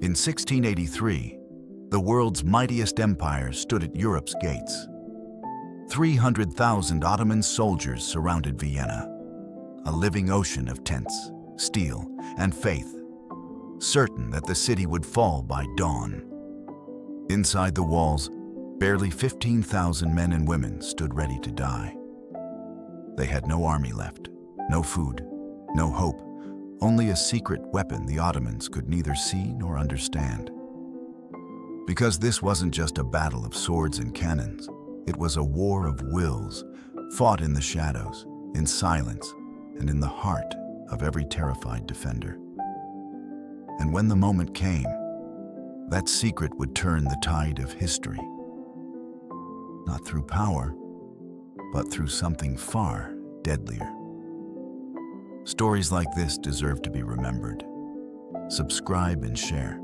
In 1683, the world's mightiest empire stood at Europe's gates. 300,000 Ottoman soldiers surrounded Vienna, a living ocean of tents, steel, and faith, certain that the city would fall by dawn. Inside the walls, barely 15,000 men and women stood ready to die. They had no army left, no food, no hope, only a secret weapon the Ottomans could neither see nor understand. Because this wasn't just a battle of swords and cannons, it was a war of wills, fought in the shadows, in silence, and in the heart of every terrified defender. And when the moment came, that secret would turn the tide of history. Not through power, but through something far deadlier. Stories like this deserve to be remembered. Subscribe and share.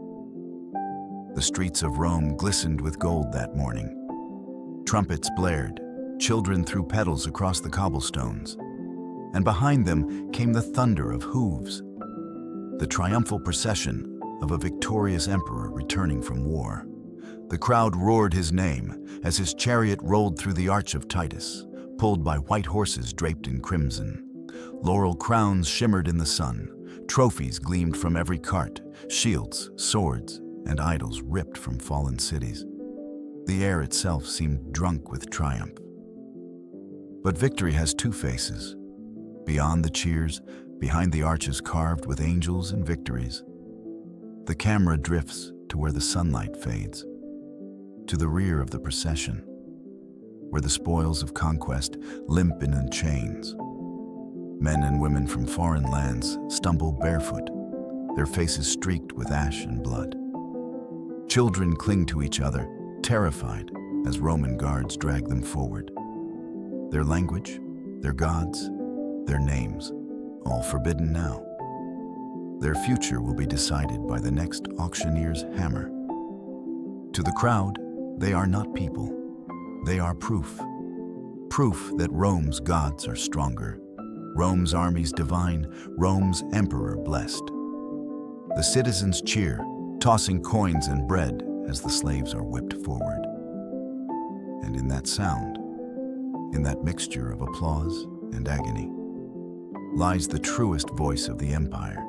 The streets of Rome glistened with gold that morning. Trumpets blared, children threw petals across the cobblestones, and behind them came the thunder of hooves, the triumphal procession of a victorious emperor returning from war. The crowd roared his name as his chariot rolled through the Arch of Titus, pulled by white horses draped in crimson. Laurel crowns shimmered in the sun, trophies gleamed from every cart, shields, swords, and idols ripped from fallen cities. The air itself seemed drunk with triumph. But victory has two faces. Beyond the cheers, behind the arches carved with angels and victories, the camera drifts to where the sunlight fades, to the rear of the procession, where the spoils of conquest limp in chains. Men and women from foreign lands stumble barefoot, their faces streaked with ash and blood. Children cling to each other, terrified, as Roman guards drag them forward. Their language, their gods, their names, all forbidden now. Their future will be decided by the next auctioneer's hammer. To the crowd, they are not people. They are proof. Proof that Rome's gods are stronger, Rome's armies divine, Rome's emperor blessed. The citizens cheer, tossing coins and bread as the slaves are whipped forward. And in that sound, in that mixture of applause and agony, lies the truest voice of the empire.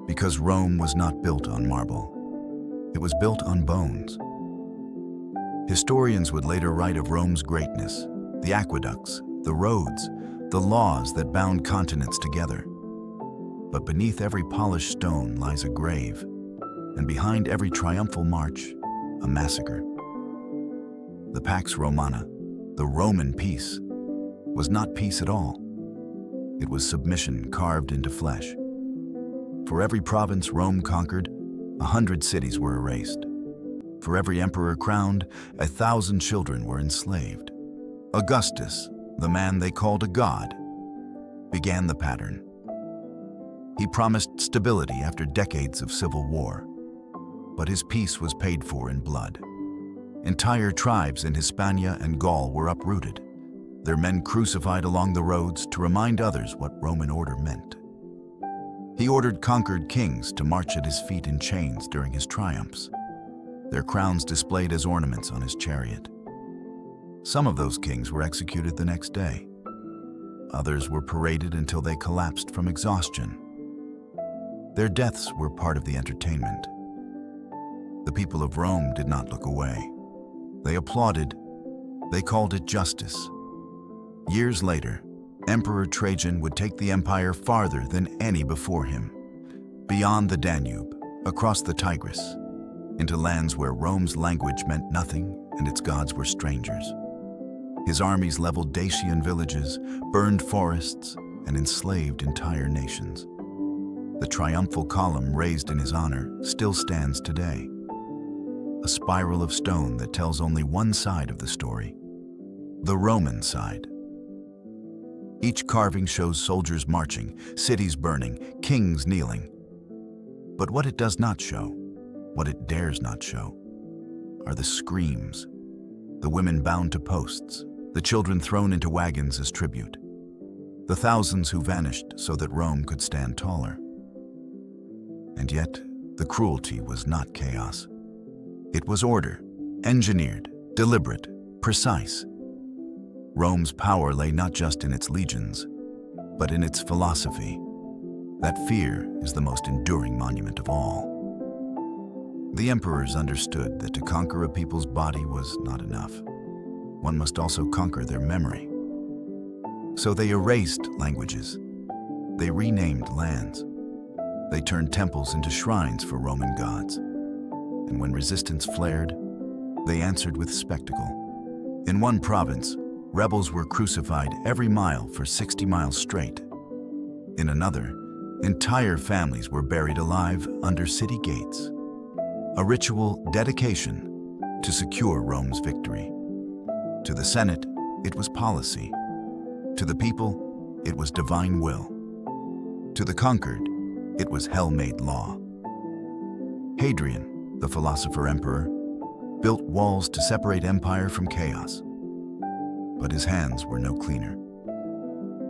Because Rome was not built on marble, it was built on bones. Historians would later write of Rome's greatness, the aqueducts, the roads, the laws that bound continents together. But beneath every polished stone lies a grave, and behind every triumphal march, a massacre. The Pax Romana, the Roman peace, was not peace at all. It was submission carved into flesh. For every province Rome conquered, 100 cities were erased. For every emperor crowned, 1,000 children were enslaved. Augustus, the man they called a god, began the pattern. He promised stability after decades of civil war, but his peace was paid for in blood. Entire tribes in Hispania and Gaul were uprooted, their men crucified along the roads to remind others what Roman order meant. He ordered conquered kings to march at his feet in chains during his triumphs, their crowns displayed as ornaments on his chariot. Some of those kings were executed the next day. Others were paraded until they collapsed from exhaustion. Their deaths were part of the entertainment. The people of Rome did not look away. They applauded. They called it justice. Years later, Emperor Trajan would take the empire farther than any before him, beyond the Danube, across the Tigris, into lands where Rome's language meant nothing and its gods were strangers. His armies leveled Dacian villages, burned forests, and enslaved entire nations. The triumphal column raised in his honor still stands today, a spiral of stone that tells only one side of the story, the Roman side. Each carving shows soldiers marching, cities burning, kings kneeling. But what it does not show, what it dares not show, are the screams, the women bound to posts, the children thrown into wagons as tribute, the thousands who vanished so that Rome could stand taller. And yet, The cruelty was not chaos. It was order, engineered, deliberate, precise. Rome's power lay not just in its legions, but in its philosophy, that fear is the most enduring monument of all. The emperors understood that to conquer a people's body was not enough. One must also conquer their memory. So they erased languages. They renamed lands. They turned temples into shrines for Roman gods. And when resistance flared, they answered with spectacle. In one province, rebels were crucified every mile for 60 miles straight. In another, entire families were buried alive under city gates. A ritual dedication to secure Rome's victory. To the Senate, it was policy. To the people, it was divine will. To the conquered, it was hell-made law. Hadrian, the philosopher emperor, built walls to separate empire from chaos. But his hands were no cleaner.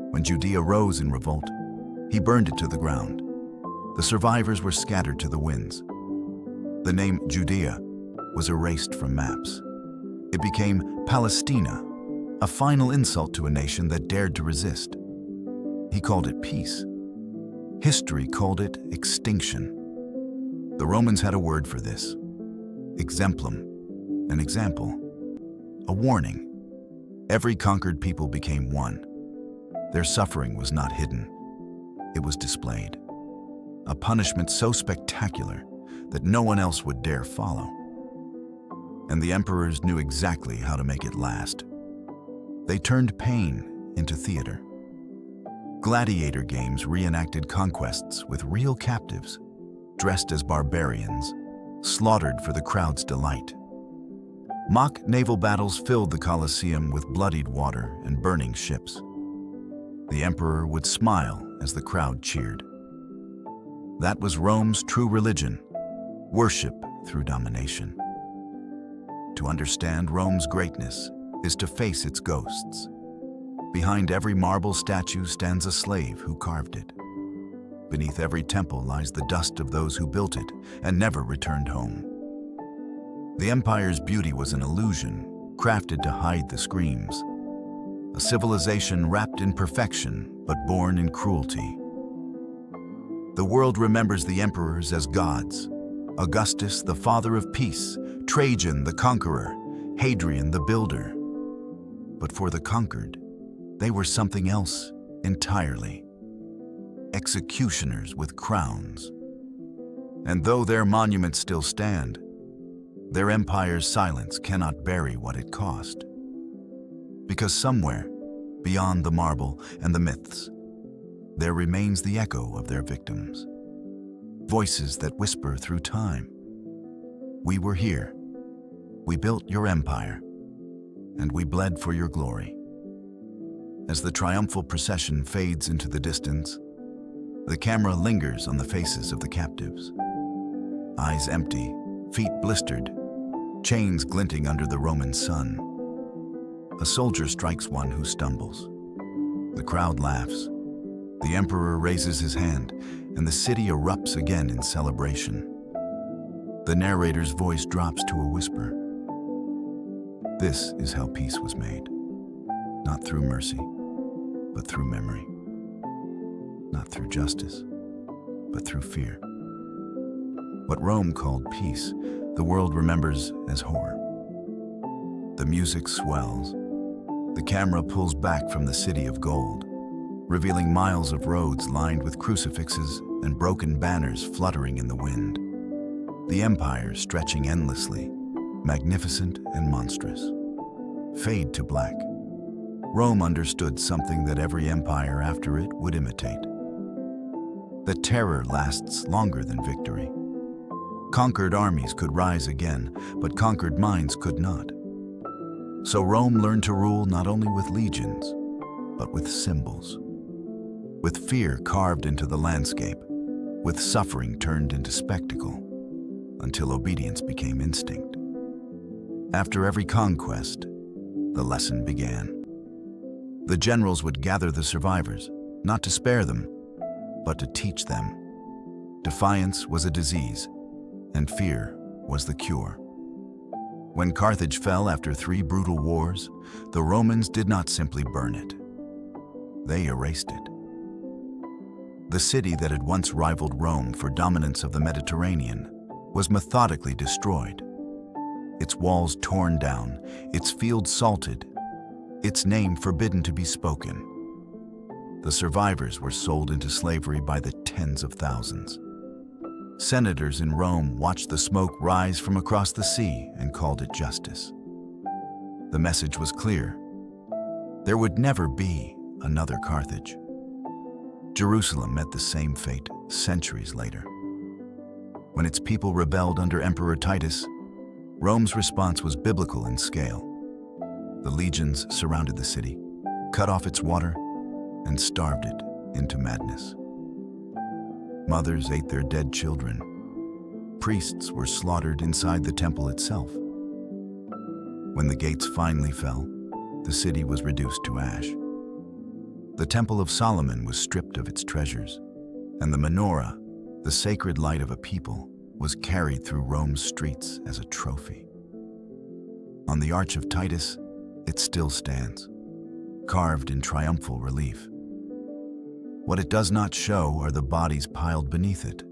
When Judea rose in revolt, he burned it to the ground. The survivors were scattered to the winds. The name Judea was erased from maps. It became Palestina, a final insult to a nation that dared to resist. He called it peace. History called it extinction. The Romans had a word for this: exemplum, an example, a warning. Every conquered people became one. Their suffering was not hidden. It was displayed. A punishment so spectacular that no one else would dare follow. And the emperors knew exactly how to make it last. They turned pain into theater. Gladiator games reenacted conquests with real captives, dressed as barbarians, slaughtered for the crowd's delight. Mock naval battles filled the Colosseum with bloodied water and burning ships. The emperor would smile as the crowd cheered. That was Rome's true religion, worship through domination. To understand Rome's greatness is to face its ghosts. Behind every marble statue stands a slave who carved it. Beneath every temple lies the dust of those who built it and never returned home. The empire's beauty was an illusion, crafted to hide the screams. A civilization wrapped in perfection, but born in cruelty. The world remembers the emperors as gods: Augustus, the father of peace; Trajan, the conqueror; Hadrian, the builder. But for the conquered, they were something else entirely. Executioners with crowns. And though their monuments still stand, their empire's silence cannot bury what it cost. Because somewhere, beyond the marble and the myths, there remains the echo of their victims. Voices that whisper through time. We were here. We built your empire, and we bled for your glory. As the triumphal procession fades into the distance, the camera lingers on the faces of the captives. Eyes empty, feet blistered, chains glinting under the Roman sun. A soldier strikes one who stumbles. The crowd laughs. The emperor raises his hand, and the city erupts again in celebration. The narrator's voice drops to a whisper. This is how peace was made. Not through mercy, but through memory. Not through justice, but through fear. What Rome called peace, the world remembers as horror. The music swells. The camera pulls back from the city of gold, revealing miles of roads lined with crucifixes and broken banners fluttering in the wind. The empire stretching endlessly, magnificent and monstrous. Fade to black. Rome understood something that every empire after it would imitate. That terror lasts longer than victory. Conquered armies could rise again, but conquered minds could not. So Rome learned to rule not only with legions, but with symbols. With fear carved into the landscape, with suffering turned into spectacle, until obedience became instinct. After every conquest, the lesson began. The generals would gather the survivors, not to spare them, but to teach them. Defiance was a disease, and fear was the cure. When Carthage fell after 3 brutal wars, the Romans did not simply burn it. They erased it. The city that had once rivaled Rome for dominance of the Mediterranean was methodically destroyed. Its walls torn down, its fields salted, its name forbidden to be spoken. The survivors were sold into slavery by the tens of thousands. Senators in Rome watched the smoke rise from across the sea and called it justice. The message was clear. There would never be another Carthage. Jerusalem met the same fate centuries later. When its people rebelled under Emperor Titus, Rome's response was biblical in scale. The legions surrounded the city, cut off its water, and starved it into madness. Mothers ate their dead children. Priests were slaughtered inside the temple itself. When the gates finally fell, the city was reduced to ash. The Temple of Solomon was stripped of its treasures, and the menorah, the sacred light of a people, was carried through Rome's streets as a trophy. On the Arch of Titus, it still stands, carved in triumphal relief. What it does not show are the bodies piled beneath it.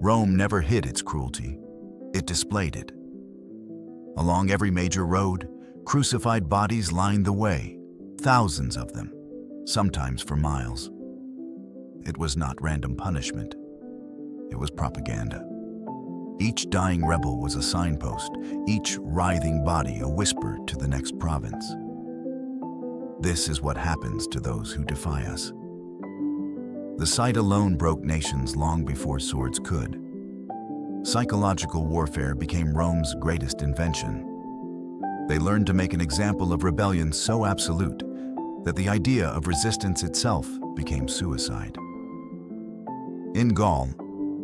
Rome never hid its cruelty, it displayed it. Along every major road, crucified bodies lined the way, thousands of them, sometimes for miles. It was not random punishment, it was propaganda. Each dying rebel was a signpost, each writhing body a whisper to the next province. This is what happens to those who defy us. The sight alone broke nations long before swords could. Psychological warfare became Rome's greatest invention. They learned to make an example of rebellion so absolute that the idea of resistance itself became suicide. In Gaul,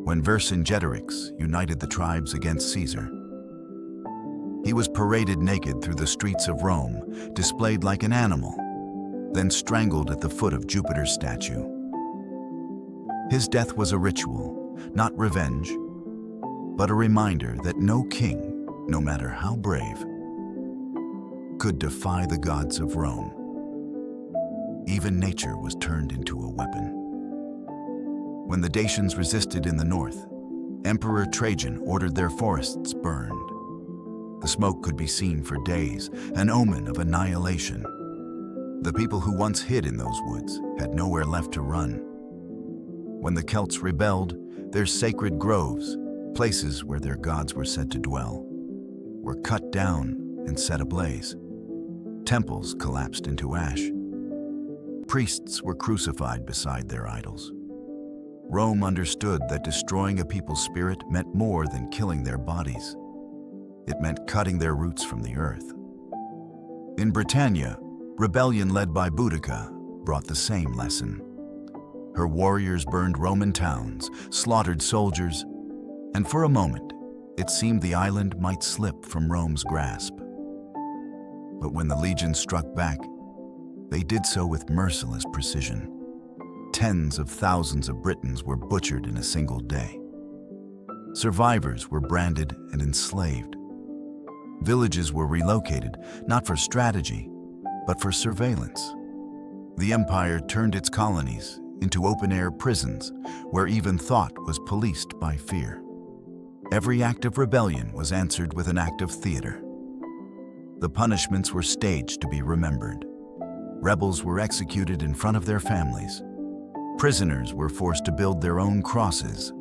when Vercingetorix united the tribes against Caesar, he was paraded naked through the streets of Rome, displayed like an animal, then strangled at the foot of Jupiter's statue. His death was a ritual, not revenge, but a reminder that no king, no matter how brave, could defy the gods of Rome. Even nature was turned into a weapon. When the Dacians resisted in the north, Emperor Trajan ordered their forests burned. The smoke could be seen for days, an omen of annihilation. The people who once hid in those woods had nowhere left to run. When the Celts rebelled, their sacred groves, places where their gods were said to dwell, were cut down and set ablaze. Temples collapsed into ash. Priests were crucified beside their idols. Rome understood that destroying a people's spirit meant more than killing their bodies. It meant cutting their roots from the earth. In Britannia, rebellion led by Boudica brought the same lesson. Her warriors burned Roman towns, slaughtered soldiers, and for a moment, it seemed the island might slip from Rome's grasp. But when the legions struck back, they did so with merciless precision. Tens of thousands of Britons were butchered in a single day. Survivors were branded and enslaved. Villages were relocated, not for strategy, but for surveillance. The empire turned its colonies into open-air prisons where even thought was policed by fear. Every act of rebellion was answered with an act of theater. The punishments were staged to be remembered. Rebels were executed in front of their families. Prisoners were forced to build their own crosses.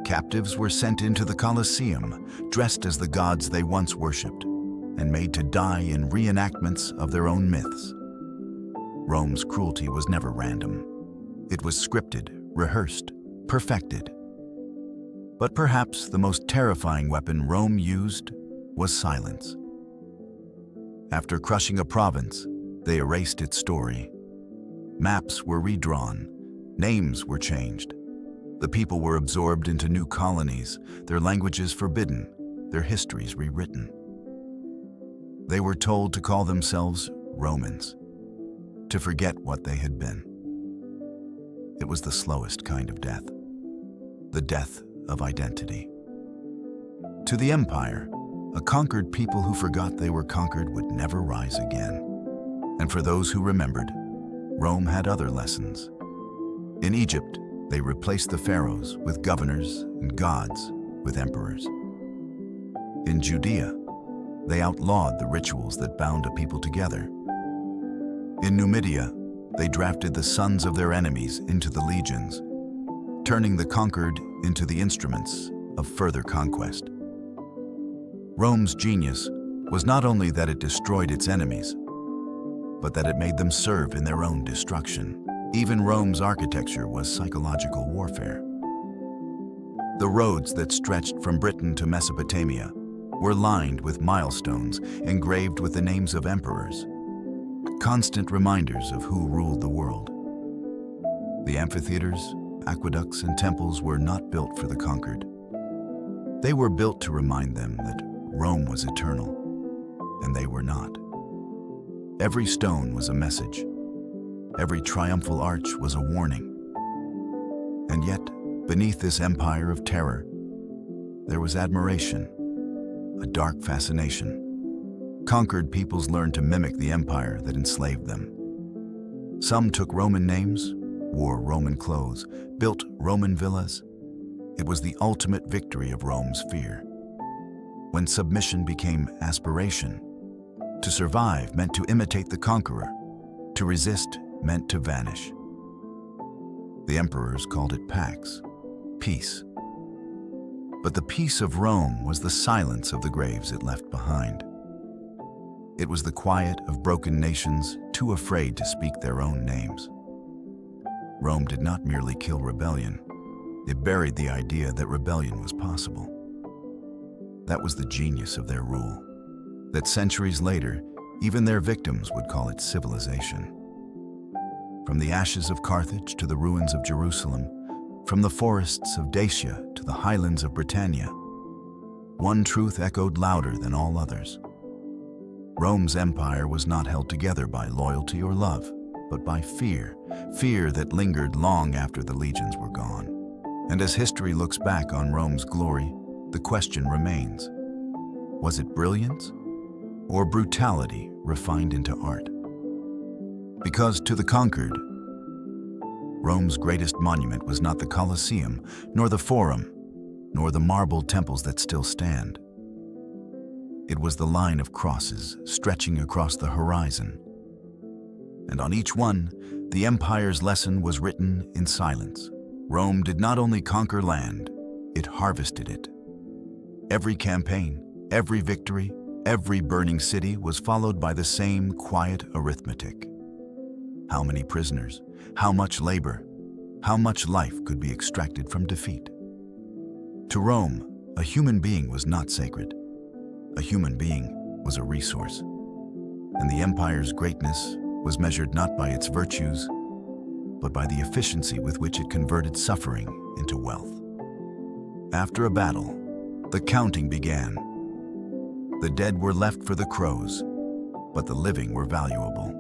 Captives were sent into the Colosseum, dressed as the gods they once worshipped, and made to die in reenactments of their own myths. Rome's cruelty was never random. It was scripted, rehearsed, perfected. But perhaps the most terrifying weapon Rome used was silence. After crushing a province, they erased its story. Maps were redrawn, names were changed. The people were absorbed into new colonies, their languages forbidden, their histories rewritten. They were told to call themselves Romans, to forget what they had been. It was the slowest kind of death, the death of identity. To the empire, a conquered people who forgot they were conquered would never rise again. And for those who remembered, Rome had other lessons. In Egypt, they replaced the pharaohs with governors and gods with emperors. In Judea, they outlawed the rituals that bound a people together. In Numidia, they drafted the sons of their enemies into the legions, turning the conquered into the instruments of further conquest. Rome's genius was not only that it destroyed its enemies, but that it made them serve in their own destruction. Even Rome's architecture was psychological warfare. The roads that stretched from Britain to Mesopotamia were lined with milestones engraved with the names of emperors, constant reminders of who ruled the world. The amphitheaters, aqueducts, and temples were not built for the conquered. They were built to remind them that Rome was eternal, and they were not. Every stone was a message. Every triumphal arch was a warning. And yet, beneath this empire of terror, there was admiration, a dark fascination. Conquered peoples learned to mimic the empire that enslaved them. Some took Roman names, wore Roman clothes, built Roman villas. It was the ultimate victory of Rome's fear. When submission became aspiration, to survive meant to imitate the conqueror. To resist meant to vanish. The emperors called it pax, peace. But the peace of Rome was the silence of the graves it left behind. It was the quiet of broken nations too afraid to speak their own names. Rome did not merely kill rebellion. It buried the idea that rebellion was possible. That was the genius of their rule, that centuries later, even their victims would call it civilization. From the ashes of Carthage to the ruins of Jerusalem, from the forests of Dacia to the highlands of Britannia, one truth echoed louder than all others. Rome's empire was not held together by loyalty or love, but by fear, fear that lingered long after the legions were gone. And as history looks back on Rome's glory, the question remains, was it brilliance or brutality refined into art? Because to the conquered, Rome's greatest monument was not the Colosseum, nor the Forum, nor the marble temples that still stand. It was the line of crosses stretching across the horizon. And on each one, the empire's lesson was written in silence. Rome did not only conquer land, it harvested it. Every campaign, every victory, every burning city was followed by the same quiet arithmetic. How many prisoners, how much labor, how much life could be extracted from defeat? To Rome, a human being was not sacred. A human being was a resource. And the empire's greatness was measured not by its virtues, but by the efficiency with which it converted suffering into wealth. After a battle, the counting began. The dead were left for the crows, but the living were valuable.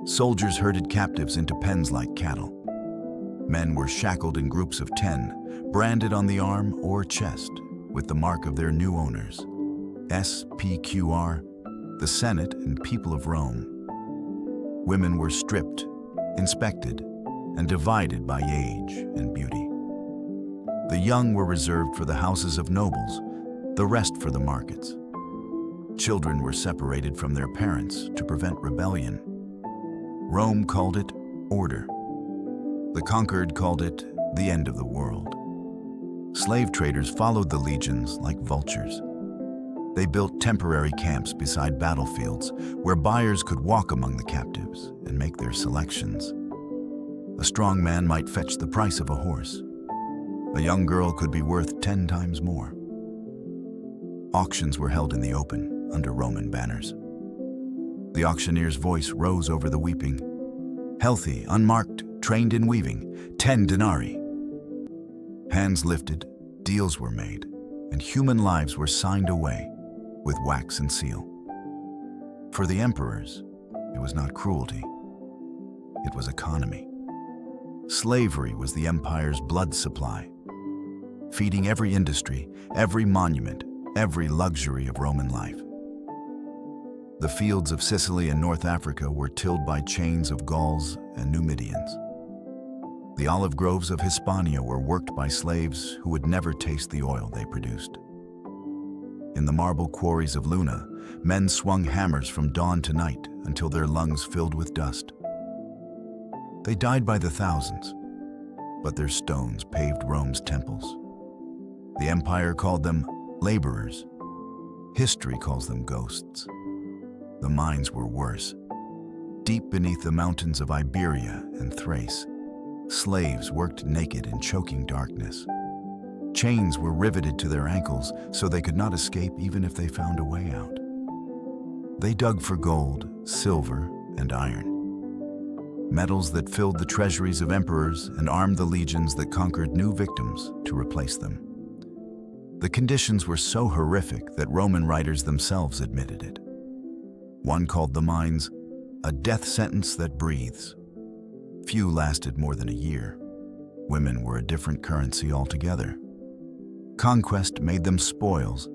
Soldiers herded captives into pens like cattle. Men were shackled in groups of 10, branded on the arm or chest with the mark of their new owners. SPQR, the Senate and people of Rome. Women were stripped, inspected, and divided by age and beauty. The young were reserved for the houses of nobles, the rest for the markets. Children were separated from their parents to prevent rebellion. Rome called it order. The conquered called it the end of the world. Slave traders followed the legions like vultures. They built temporary camps beside battlefields where buyers could walk among the captives and make their selections. A strong man might fetch the price of a horse. A young girl could be worth 10 times more. Auctions were held in the open under Roman banners. The auctioneer's voice rose over the weeping. Healthy, unmarked, trained in weaving, 10 denarii. Hands lifted, deals were made, and human lives were signed away with wax and seal. For the emperors, it was not cruelty, it was economy. Slavery was the empire's blood supply. feeding every industry, every monument, every luxury of Roman life. The fields of Sicily and North Africa were tilled by chains of Gauls and Numidians. The olive groves of Hispania were worked by slaves who would never taste the oil they produced. In the marble quarries of Luna, men swung hammers from dawn to night until their lungs filled with dust. They died by the thousands, but their stones paved Rome's temples. The empire called them laborers. History calls them ghosts. The mines were worse. Deep beneath the mountains of Iberia and Thrace, slaves worked naked in choking darkness. Chains were riveted to their ankles so they could not escape even if they found a way out. They dug for gold, silver, and iron, metals that filled the treasuries of emperors and armed the legions that conquered new victims to replace them. The conditions were so horrific that Roman writers themselves admitted it. One called the mines a death sentence that breathes. Few lasted more than a year. Women were a different currency altogether. Conquest made them spoils,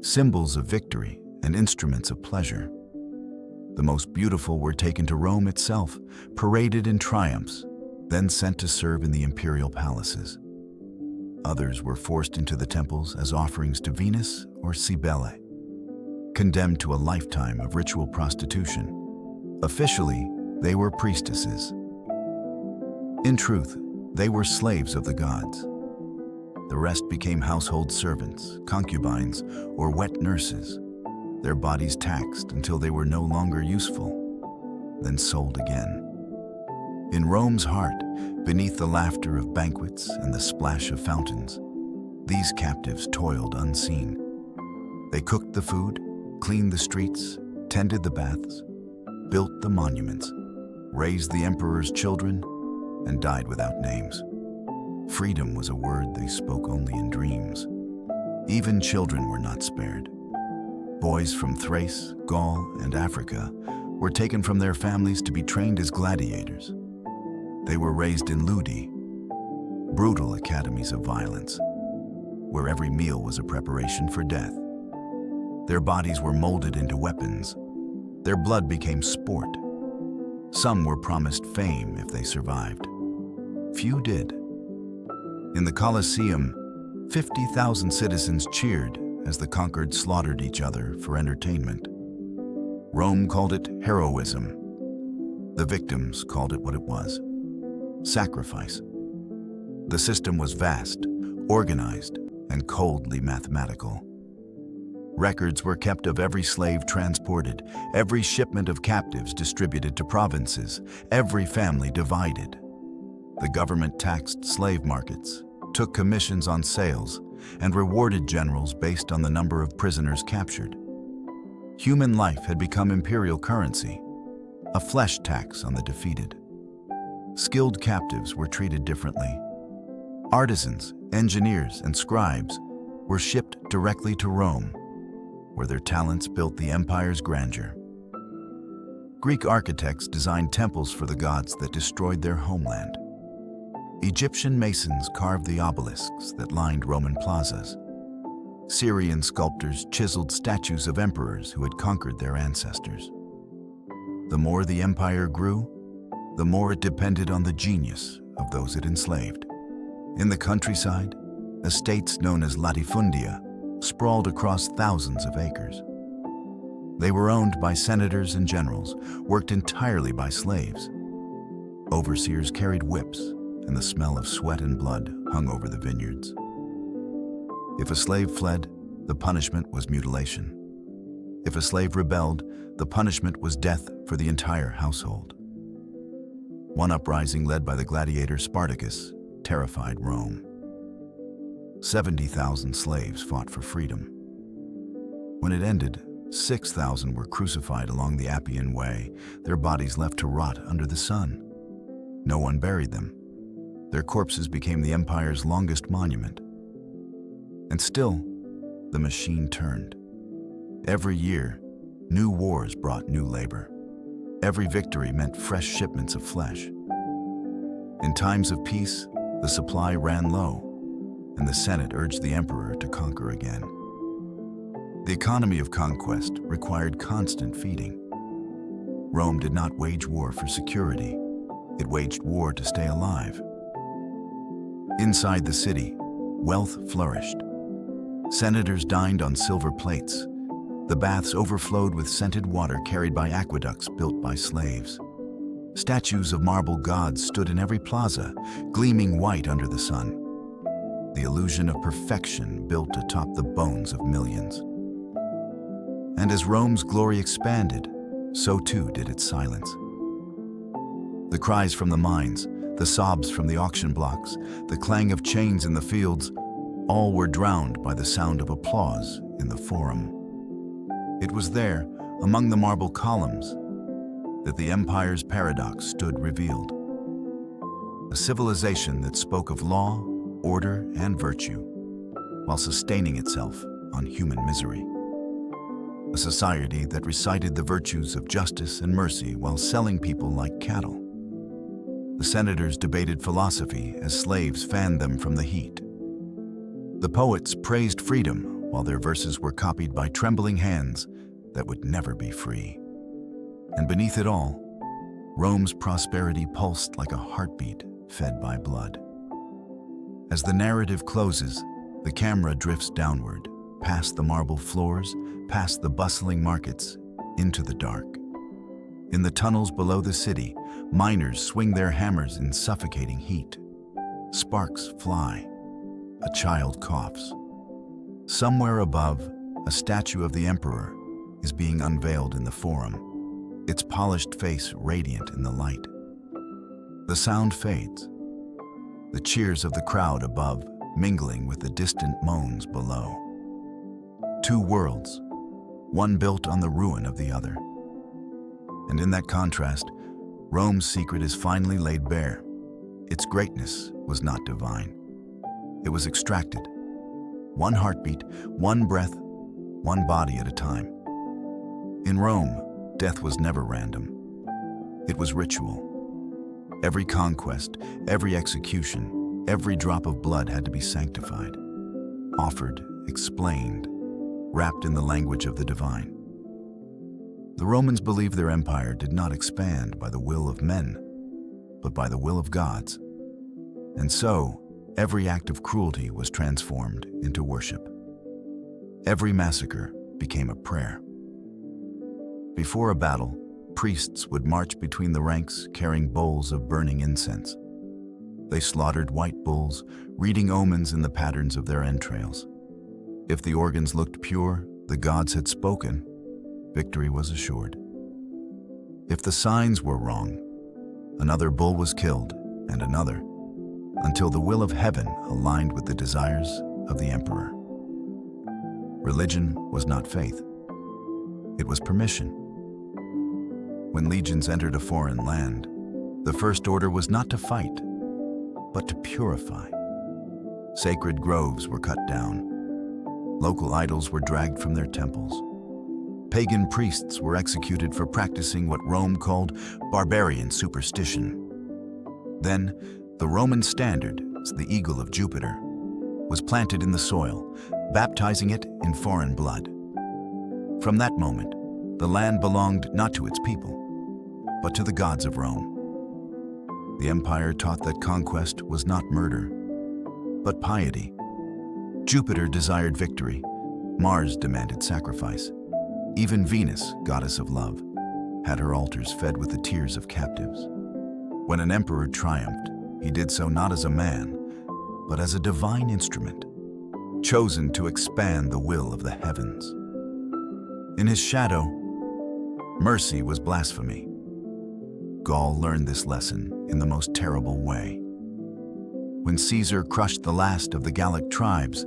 symbols of victory and instruments of pleasure. The most beautiful were taken to Rome itself, paraded in triumphs, then sent to serve in the imperial palaces. Others were forced into the temples as offerings to Venus or Cybele, condemned to a lifetime of ritual prostitution. Officially, they were priestesses. In truth, they were slaves of the gods. The rest became household servants, concubines, or wet nurses, their bodies taxed until they were no longer useful, then sold again. In Rome's heart, beneath the laughter of banquets and the splash of fountains, these captives toiled unseen. They cooked the food, cleaned the streets, tended the baths, built the monuments, raised the emperor's children, and died without names. Freedom was a word they spoke only in dreams. Even children were not spared. Boys from Thrace, Gaul, and Africa were taken from their families to be trained as gladiators. They were raised in ludi, brutal academies of violence, where every meal was a preparation for death. Their bodies were molded into weapons. Their blood became sport. Some were promised fame if they survived. Few did. In the Colosseum, 50,000 citizens cheered as the conquered slaughtered each other for entertainment. Rome called it heroism. The victims called it what it was: sacrifice. The system was vast, organized, and coldly mathematical. Records were kept of every slave transported, every shipment of captives distributed to provinces, every family divided. The government taxed slave markets, took commissions on sales, and rewarded generals based on the number of prisoners captured. Human life had become imperial currency, a flesh tax on the defeated. Skilled captives were treated differently. Artisans, engineers, and scribes were shipped directly to Rome, where their talents built the empire's grandeur. Greek architects designed temples for the gods that destroyed their homeland. Egyptian masons carved the obelisks that lined Roman plazas. Syrian sculptors chiseled statues of emperors who had conquered their ancestors. The more the empire grew, the more it depended on the genius of those it enslaved. In the countryside, estates known as latifundia sprawled across thousands of acres. They were owned by senators and generals, worked entirely by slaves. Overseers carried whips, and the smell of sweat and blood hung over the vineyards. If a slave fled, the punishment was mutilation. If a slave rebelled, the punishment was death for the entire household. One uprising led by the gladiator Spartacus terrified Rome. 70,000 slaves fought for freedom. When it ended, 6,000 were crucified along the Appian Way, their bodies left to rot under the sun. No one buried them. Their corpses became the empire's longest monument. And still, the machine turned. Every year, new wars brought new labor. Every victory meant fresh shipments of flesh. In times of peace, the supply ran low. and the Senate urged the emperor to conquer again. The economy of conquest required constant feeding. Rome did not wage war for security. It waged war to stay alive. Inside the city, wealth flourished. Senators dined on silver plates. The baths overflowed with scented water carried by aqueducts built by slaves. Statues of marble gods stood in every plaza, gleaming white under the sun. The illusion of perfection built atop the bones of millions. And as Rome's glory expanded, so too did its silence. The cries from the mines, the sobs from the auction blocks, the clang of chains in the fields, all were drowned by the sound of applause in the Forum. It was there, among the marble columns, that the empire's paradox stood revealed. A civilization that spoke of law, order, and virtue, while sustaining itself on human misery. A society that recited the virtues of justice and mercy while selling people like cattle. The senators debated philosophy as slaves fanned them from the heat. The poets praised freedom while their verses were copied by trembling hands that would never be free. And beneath it all, Rome's prosperity pulsed like a heartbeat fed by blood. As the narrative closes, the camera drifts downward, past the marble floors, past the bustling markets, into the dark. In the tunnels below the city, miners swing their hammers in suffocating heat. Sparks fly. A child coughs. Somewhere above, a statue of the emperor is being unveiled in the Forum, its polished face radiant in the light. The sound fades, the cheers of the crowd above mingling with the distant moans below. Two worlds, one built on the ruin of the other. And in that contrast, Rome's secret is finally laid bare. Its greatness was not divine. It was extracted. One heartbeat, one breath, one body at a time. In Rome, death was never random. It was ritual. Every conquest, every execution, every drop of blood had to be sanctified, offered, explained, wrapped in the language of the divine. The Romans believed their empire did not expand by the will of men, but by the will of gods. And so, every act of cruelty was transformed into worship. Every massacre became a prayer. Before a battle, priests would march between the ranks carrying bowls of burning incense. They slaughtered white bulls, reading omens in the patterns of their entrails. If the organs looked pure, the gods had spoken, victory was assured. If the signs were wrong, another bull was killed, and another, until the will of heaven aligned with the desires of the emperor. Religion was not faith. It was permission. When legions entered a foreign land, the first order was not to fight, but to purify. Sacred groves were cut down. Local idols were dragged from their temples. Pagan priests were executed for practicing what Rome called barbarian superstition. Then, the Roman standard, the eagle of Jupiter, was planted in the soil, baptizing it in foreign blood. From that moment, the land belonged not to its people, but to the gods of Rome. The empire taught that conquest was not murder, but piety. Jupiter desired victory. Mars demanded sacrifice. Even Venus, goddess of love, had her altars fed with the tears of captives. When an emperor triumphed, he did so not as a man, but as a divine instrument, chosen to expand the will of the heavens. In his shadow, mercy was blasphemy. Gaul learned this lesson in the most terrible way. When Caesar crushed the last of the Gallic tribes,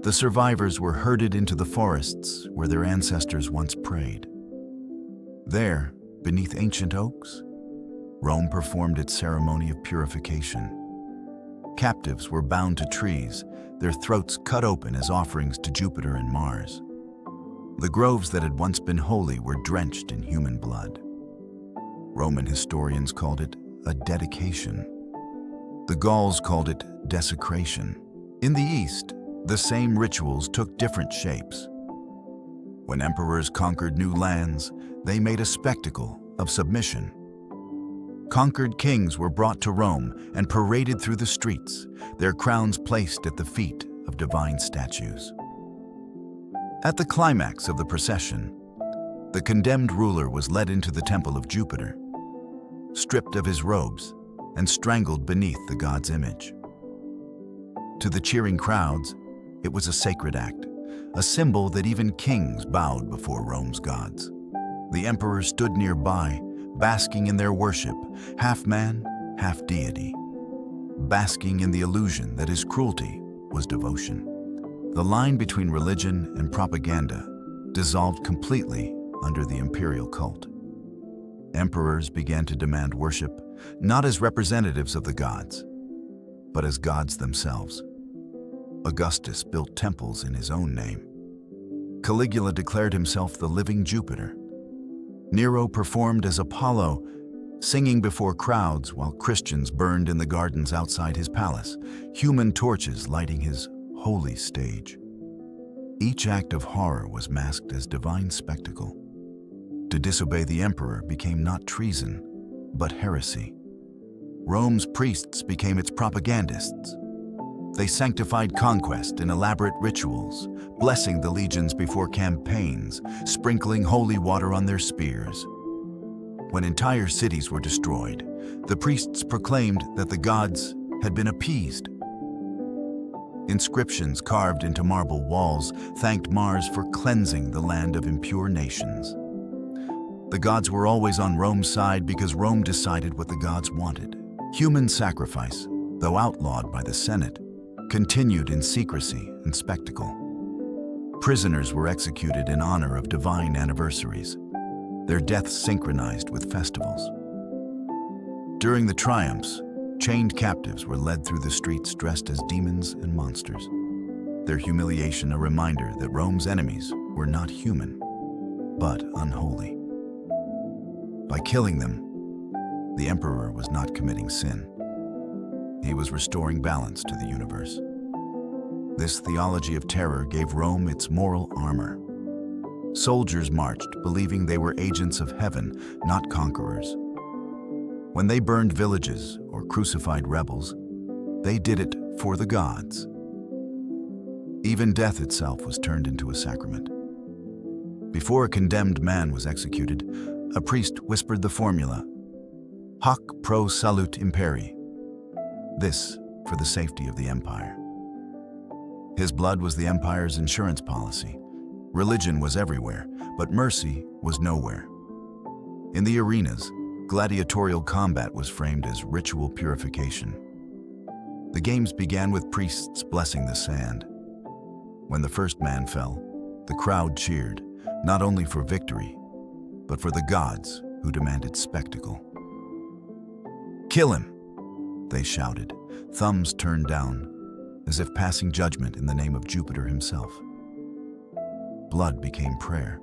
the survivors were herded into the forests where their ancestors once prayed. There, beneath ancient oaks, Rome performed its ceremony of purification. Captives were bound to trees, their throats cut open as offerings to Jupiter and Mars. The groves that had once been holy were drenched in human blood. Roman historians called it a dedication. The Gauls called it desecration. In the East, the same rituals took different shapes. When emperors conquered new lands, they made a spectacle of submission. Conquered kings were brought to Rome and paraded through the streets, their crowns placed at the feet of divine statues. At the climax of the procession, the condemned ruler was led into the temple of Jupiter, stripped of his robes and strangled beneath the god's image. To the cheering crowds, it was a sacred act, a symbol that even kings bowed before Rome's gods. The emperor stood nearby, basking in their worship, half man, half deity, basking in the illusion that his cruelty was devotion. The line between religion and propaganda dissolved completely under the imperial cult. Emperors began to demand worship not as representatives of the gods, but as gods themselves. Augustus built temples in his own name. Caligula declared himself the living Jupiter. Nero performed as Apollo, singing before crowds while Christians burned in the gardens outside his palace, human torches lighting his holy stage. Each act of horror was masked as divine spectacle. To disobey the emperor became not treason, but heresy. Rome's priests became its propagandists. They sanctified conquest in elaborate rituals, blessing the legions before campaigns, sprinkling holy water on their spears. When entire cities were destroyed, the priests proclaimed that the gods had been appeased. Inscriptions carved into marble walls thanked Mars for cleansing the land of impure nations. The gods were always on Rome's side because Rome decided what the gods wanted. Human sacrifice, though outlawed by the Senate, continued in secrecy and spectacle. Prisoners were executed in honor of divine anniversaries, their deaths synchronized with festivals. During the triumphs, chained captives were led through the streets dressed as demons and monsters, their humiliation a reminder that Rome's enemies were not human, but unholy. By killing them, the emperor was not committing sin. He was restoring balance to the universe. This theology of terror gave Rome its moral armor. Soldiers marched, believing they were agents of heaven, not conquerors. When they burned villages or crucified rebels, they did it for the gods. Even death itself was turned into a sacrament. Before a condemned man was executed, a priest whispered the formula, "Hoc pro salute imperi," this for the safety of the empire. His blood was the empire's insurance policy. Religion was everywhere, but mercy was nowhere. In the arenas, gladiatorial combat was framed as ritual purification. The games began with priests blessing the sand. When the first man fell, the crowd cheered, not only for victory, but for the gods who demanded spectacle. "Kill him!" they shouted, thumbs turned down, as if passing judgment in the name of Jupiter himself. Blood became prayer.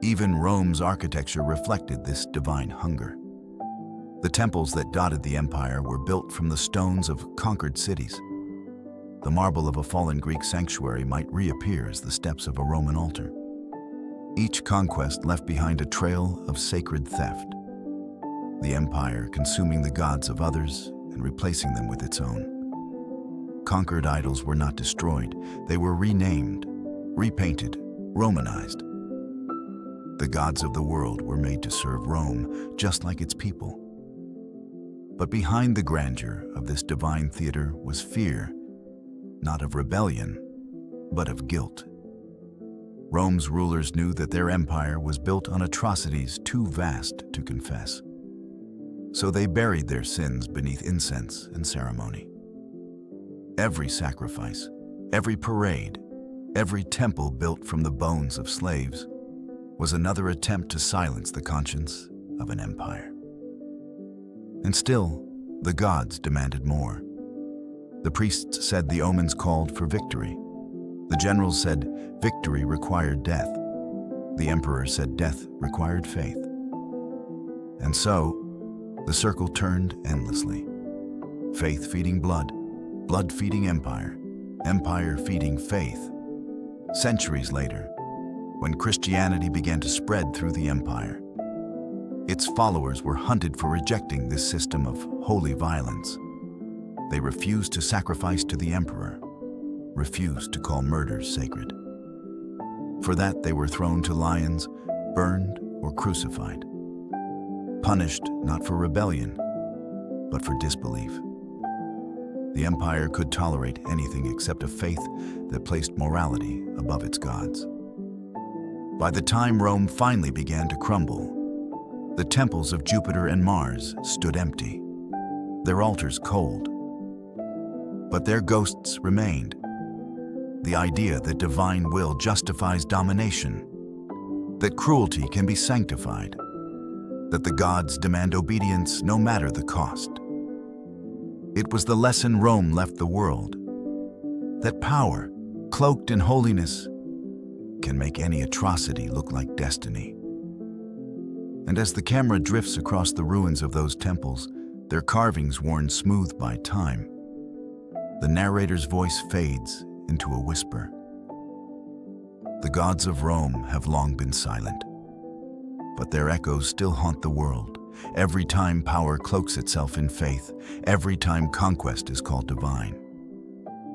Even Rome's architecture reflected this divine hunger. The temples that dotted the empire were built from the stones of conquered cities. The marble of a fallen Greek sanctuary might reappear as the steps of a Roman altar. Each conquest left behind a trail of sacred theft, the empire consuming the gods of others and replacing them with its own. Conquered idols were not destroyed, they were renamed, repainted, Romanized. The gods of the world were made to serve Rome, just like its people. But behind the grandeur of this divine theater was fear, not of rebellion, but of guilt. Rome's rulers knew that their empire was built on atrocities too vast to confess. So they buried their sins beneath incense and ceremony. Every sacrifice, every parade, every temple built from the bones of slaves was another attempt to silence the conscience of an empire. And still, the gods demanded more. The priests said the omens called for victory. The generals said victory required death. The emperor said death required faith. And so, the circle turned endlessly. Faith feeding blood, Blood-feeding empire, empire feeding faith. Centuries later, when Christianity began to spread through the empire, its followers were hunted for rejecting this system of holy violence. They refused to sacrifice to the emperor, refused to call murders sacred. For that, they were thrown to lions, burned, or crucified, punished not for rebellion, but for disbelief. The empire could tolerate anything except a faith that placed morality above its gods. By the time Rome finally began to crumble, the temples of Jupiter and Mars stood empty, their altars cold. But their ghosts remained. The idea that divine will justifies domination, that cruelty can be sanctified, that the gods demand obedience no matter the cost. It was the lesson Rome left the world, that power, cloaked in holiness, can make any atrocity look like destiny. And as the camera drifts across the ruins of those temples, their carvings worn smooth by time, the narrator's voice fades into a whisper. The gods of Rome have long been silent, but their echoes still haunt the world. Every time power cloaks itself in faith, every time conquest is called divine.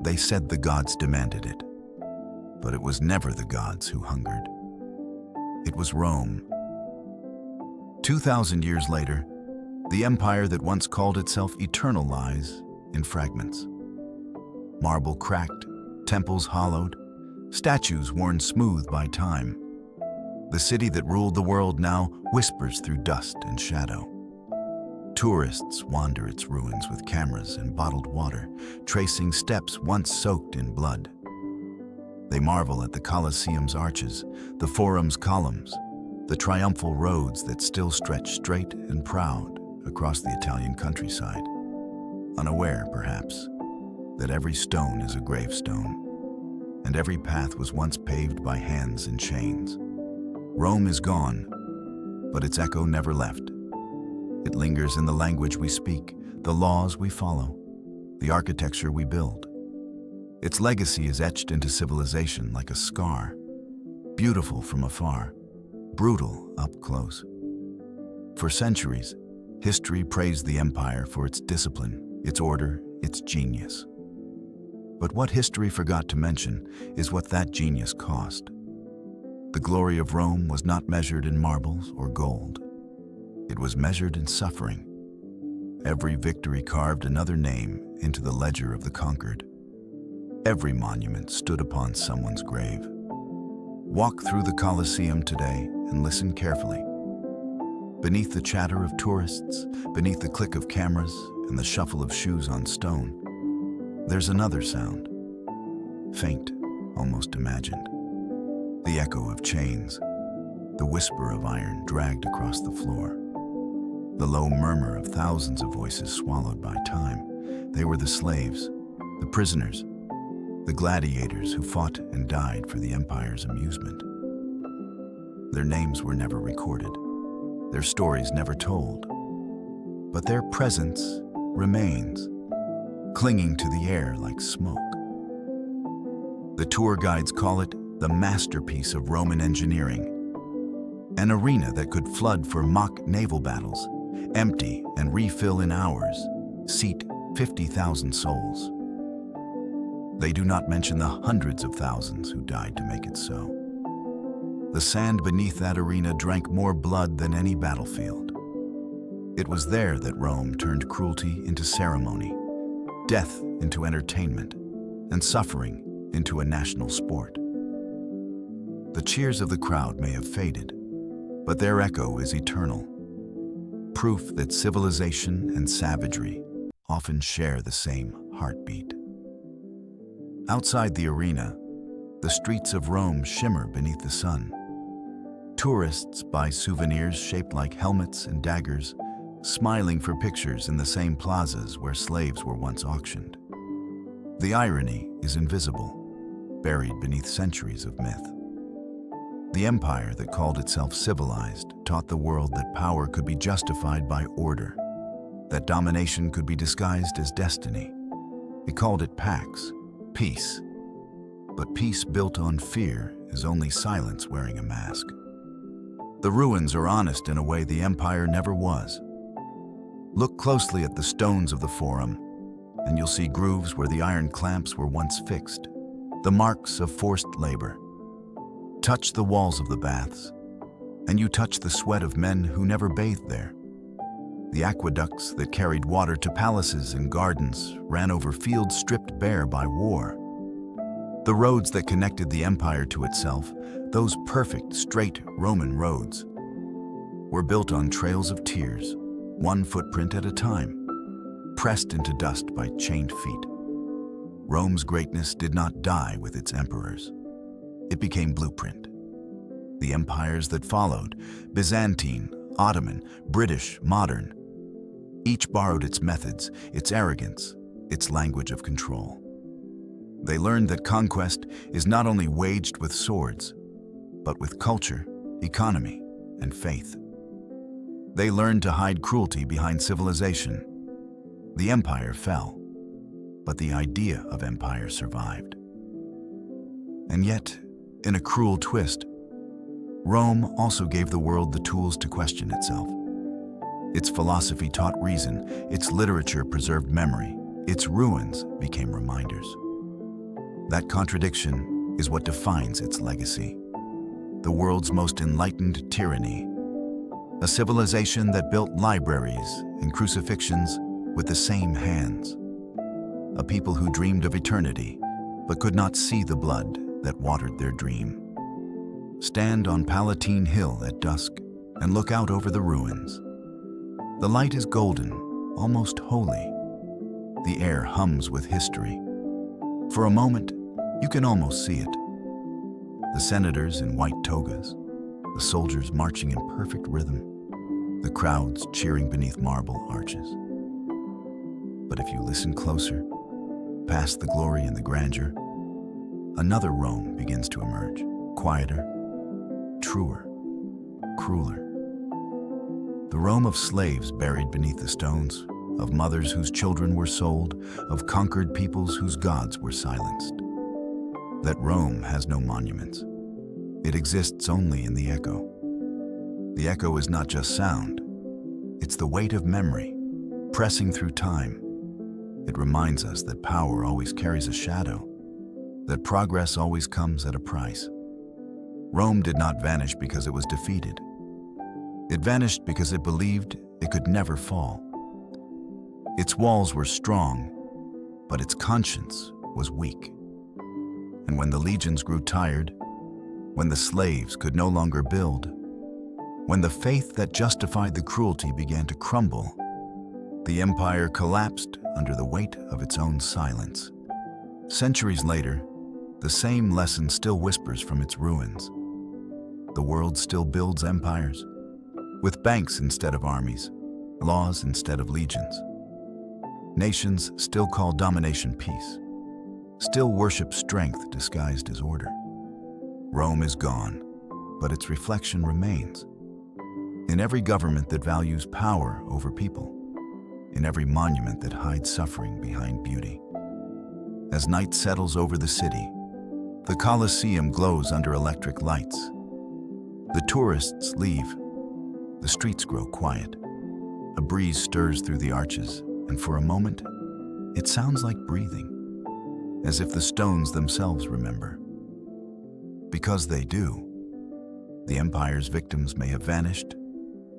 They said the gods demanded it, but it was never the gods who hungered. It was Rome. 2,000 years later, the empire that once called itself eternal lies in fragments. Marble cracked, temples hollowed, statues worn smooth by time. The city that ruled the world now whispers through dust and shadow. Tourists wander its ruins with cameras and bottled water, tracing steps once soaked in blood. They marvel at the Colosseum's arches, the Forum's columns, the triumphal roads that still stretch straight and proud across the Italian countryside, unaware, perhaps, that every stone is a gravestone, and every path was once paved by hands in chains. Rome is gone, but its echo never left. It lingers in the language we speak, the laws we follow, the architecture we build. Its legacy is etched into civilization like a scar, beautiful from afar, brutal up close. For centuries, history praised the empire for its discipline, its order, its genius. But what history forgot to mention is what that genius cost. The glory of Rome was not measured in marbles or gold. It was measured in suffering. Every victory carved another name into the ledger of the conquered. Every monument stood upon someone's grave. Walk through the Colosseum today and listen carefully. Beneath the chatter of tourists, beneath the click of cameras and the shuffle of shoes on stone, there's another sound, faint, almost imagined. The echo of chains, the whisper of iron dragged across the floor, the low murmur of thousands of voices swallowed by time. They were the slaves, the prisoners, the gladiators who fought and died for the empire's amusement. Their names were never recorded, their stories never told, but their presence remains, clinging to the air like smoke. The tour guides call it the masterpiece of Roman engineering, an arena that could flood for mock naval battles, empty and refill in hours, seat 50,000 souls. They do not mention the hundreds of thousands who died to make it so. The sand beneath that arena drank more blood than any battlefield. It was there that Rome turned cruelty into ceremony, death into entertainment, and suffering into a national sport. The cheers of the crowd may have faded, but their echo is eternal, proof that civilization and savagery often share the same heartbeat. Outside the arena, the streets of Rome shimmer beneath the sun. Tourists buy souvenirs shaped like helmets and daggers, smiling for pictures in the same plazas where slaves were once auctioned. The irony is invisible, buried beneath centuries of myth. The empire that called itself civilized taught the world that power could be justified by order, that domination could be disguised as destiny, He called it pax, peace. But peace built on fear is only silence wearing a mask. The ruins are honest in a way the empire never was. Look closely at the stones of the Forum, and you'll see grooves where the iron clamps were once fixed, the marks of forced labor. Touch the walls of the baths, and you touch the sweat of men who never bathed there. The aqueducts that carried water to palaces and gardens ran over fields stripped bare by war. The roads that connected the empire to itself, those perfect, straight Roman roads, were built on trails of tears, one footprint at a time, pressed into dust by chained feet. Rome's greatness did not die with its emperors. It became blueprint. The empires that followed, Byzantine, Ottoman, British, modern, each borrowed its methods, its arrogance, its language of control. They learned that conquest is not only waged with swords, but with culture, economy, and faith. They learned to hide cruelty behind civilization. The empire fell, but the idea of empire survived. And yet, in a cruel twist, Rome also gave the world the tools to question itself. Its philosophy taught reason, its literature preserved memory, its ruins became reminders. That contradiction is what defines its legacy. The world's most enlightened tyranny, a civilization that built libraries and crucifixions with the same hands. A people who dreamed of eternity, but could not see the blood that watered their dream. Stand on Palatine Hill at dusk and look out over the ruins. The light is golden, almost holy. The air hums with history. For a moment, you can almost see it. The senators in white togas, the soldiers marching in perfect rhythm, the crowds cheering beneath marble arches. But if you listen closer, past the glory and the grandeur, another Rome begins to emerge, quieter, truer, crueler. The Rome of slaves buried beneath the stones, of mothers whose children were sold, of conquered peoples whose gods were silenced. That Rome has no monuments. It exists only in the echo. The echo is not just sound, it's the weight of memory, pressing through time. It reminds us that power always carries a shadow, that progress always comes at a price. Rome did not vanish because it was defeated. It vanished because it believed it could never fall. Its walls were strong, but its conscience was weak. And when the legions grew tired, when the slaves could no longer build, when the faith that justified the cruelty began to crumble, the empire collapsed under the weight of its own silence. Centuries later, the same lesson still whispers from its ruins. The world still builds empires, with banks instead of armies, laws instead of legions. Nations still call domination peace, still worship strength disguised as order. Rome is gone, but its reflection remains. In every government that values power over people, in every monument that hides suffering behind beauty. As night settles over the city, the Colosseum glows under electric lights. The tourists leave. The streets grow quiet. A breeze stirs through the arches, and for a moment, it sounds like breathing, as if the stones themselves remember. Because they do. The empire's victims may have vanished,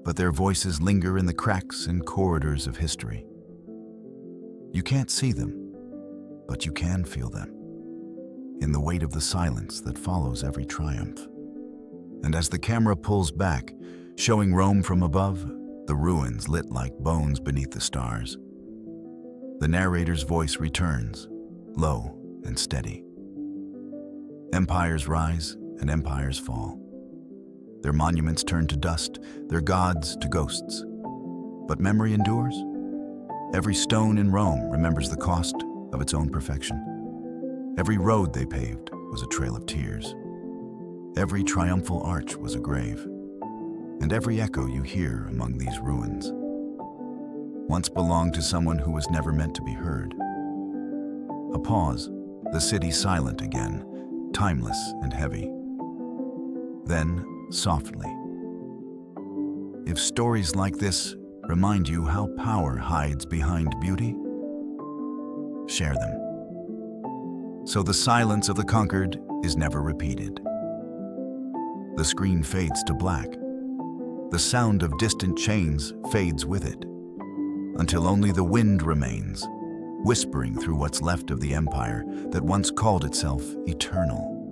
but their voices linger in the cracks and corridors of history. You can't see them, but you can feel them, in the weight of the silence that follows every triumph. And as the camera pulls back, showing Rome from above, the ruins lit like bones beneath the stars, the narrator's voice returns, low and steady. Empires rise and empires fall. Their monuments turn to dust, their gods to ghosts. But memory endures. Every stone in Rome remembers the cost of its own perfection. Every road they paved was a trail of tears. Every triumphal arch was a grave. And every echo you hear among these ruins once belonged to someone who was never meant to be heard. A pause, the city silent again, timeless and heavy. Then, softly. If stories like this remind you how power hides behind beauty, share them. So the silence of the conquered is never repeated. The screen fades to black. The sound of distant chains fades with it, until only the wind remains, whispering through what's left of the empire that once called itself eternal.